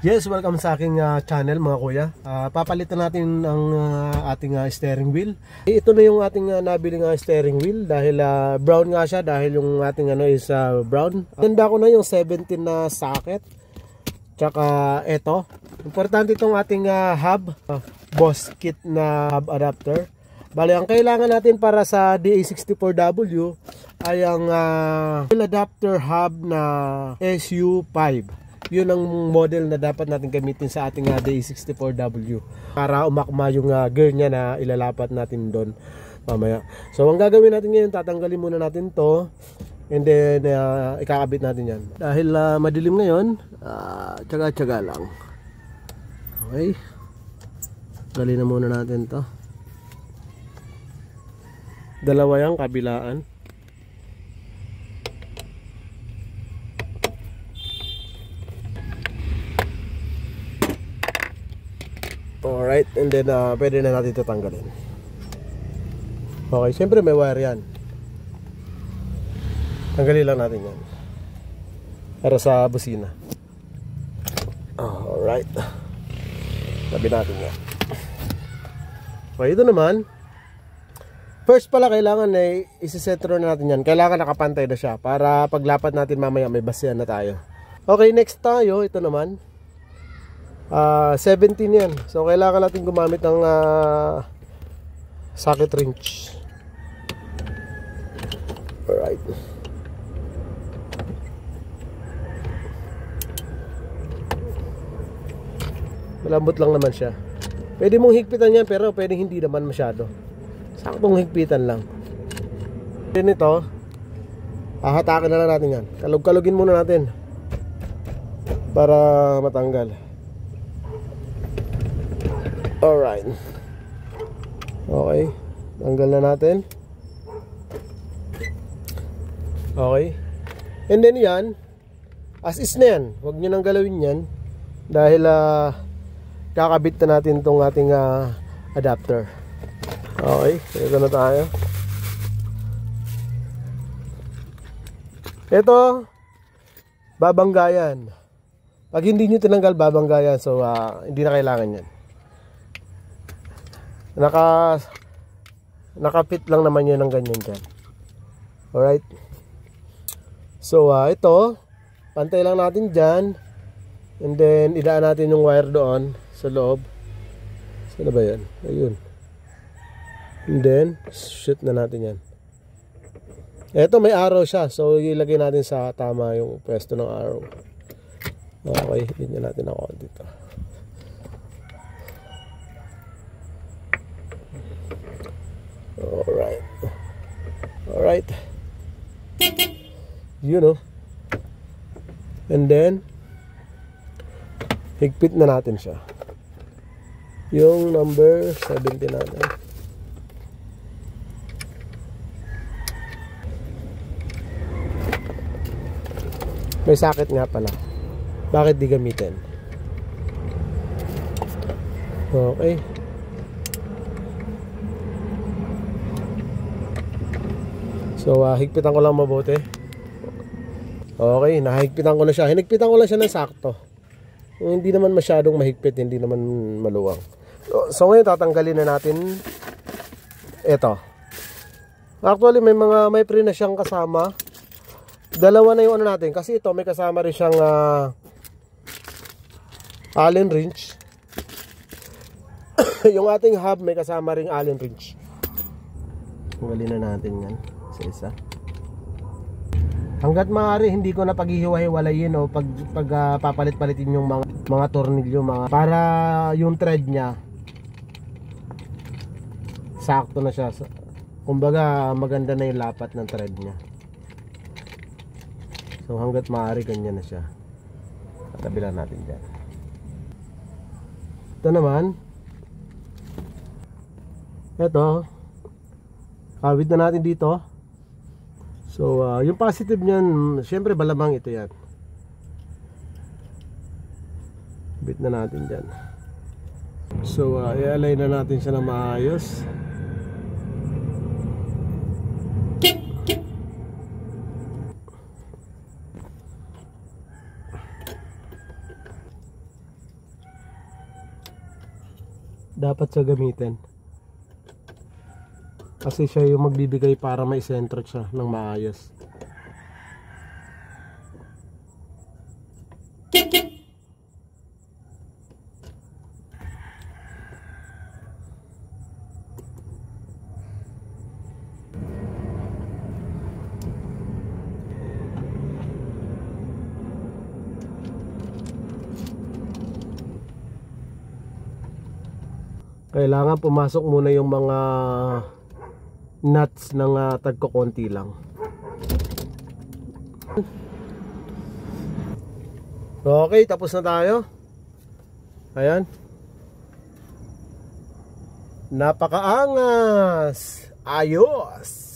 Yes, welcome sa aking channel mga kuya. Papalitan natin ang ating steering wheel. Ito na yung ating nabiling steering wheel dahil brown nga siya dahil yung ating is brown. Ganda ko na yung 17 na socket. Tsaka ito. Importante itong ating hub, Boss kit na hub adapter. Bali, ang kailangan natin para sa DA64W ay ang wheel adapter hub na SU5. Yun ang model na dapat natin gamitin sa ating DA64W para umakma yung gear niya na ilalapat natin doon mamaya. So ang gagawin natin ngayon, tatanggalin muna natin to and then ikakabit natin yan. Dahil madilim ngayon, tsaga-tsaga lang. Okay, tanggalin na muna natin to. Dalawa yung kabilaan. Alright, and then pwede na natin ito tanggalin. Okay, siyempre may wire yan. Tanggalin lang natin yan para sa busina. Alright, tabi natin yan. Okay, ito naman, first pala kailangan isisentro na natin yan. Kailangan nakapantay na siya para paglapat natin mamaya may basihan na tayo. Okay, next tayo, ito naman 17 yan. So kailangan natin gumamit ng socket wrench. Alright. Malambot lang naman siya. Pwede mong higpitan yan pero pwede hindi naman masyado. Saktong higpitan lang. Then ito, hahatakin na lang natin yan. Kalug-kalugin muna natin para matanggal. Alright. Okay, tanggal na natin. Okay. And then yan, as is na yan. Huwag nyo nang galawin yan dahil kakabit na natin itong ating adapter. Okay, ito na tayo. Ito, babanggayan. Pag hindi nyo tinanggal, babanggayan. So, hindi na kailangan yan. Nakapit lang naman yun ng ganyan dyan. Alright. So ito, pantay lang natin dyan. And then idaan natin yung wire doon sa loob. Saan ba yan? Ayun. And then shoot na natin yan. Ito may arrow siya. So ilagay natin sa tama yung pwesto ng arrow. Okay, ganyan natin ako dito. Alright. Alright. You know. And then higpit na natin siya. Yung number 17 natin. May socket nga pala. Bakit di gamitin? Okay. So, higpitan ko lang mabuti. Okay, nahigpitan ko na siya. Hinigpitan ko lang siya ng sakto. Hindi naman masyadong mahigpit, hindi naman maluwang. So ngayon, tatanggalin na natin ito. Actually, may pre na siyang kasama. Dalawa na yung ano natin. Kasi ito, may kasama rin siyang Allen wrench. Yung ating hub, may kasama ring Allen wrench. Tanggalin na natin yan. Isa. Hanggat maaari hindi ko na paghihiwa-hiwalayin o papalit-palitin yung mga tornilyo para yung thread niya sakto na siya. Kumbaga maganda na yung lapat ng thread niya. So hanggat maaari ganyan na siya. Tabilan natin dyan. Ito naman, ito kawit na natin dito. So, yung positive niyan, syempre balamang ito yan. Bit na natin dyan. So, i-align na natin siya na maayos. dapat siya gamitin. Kasi siya yung magbibigay para ma-centric siya ng maayos. Kailangan pumasok muna yung mga nuts ng tagko-konti lang. Okay, tapos na tayo. Ayan. Napakaangas. Ayos.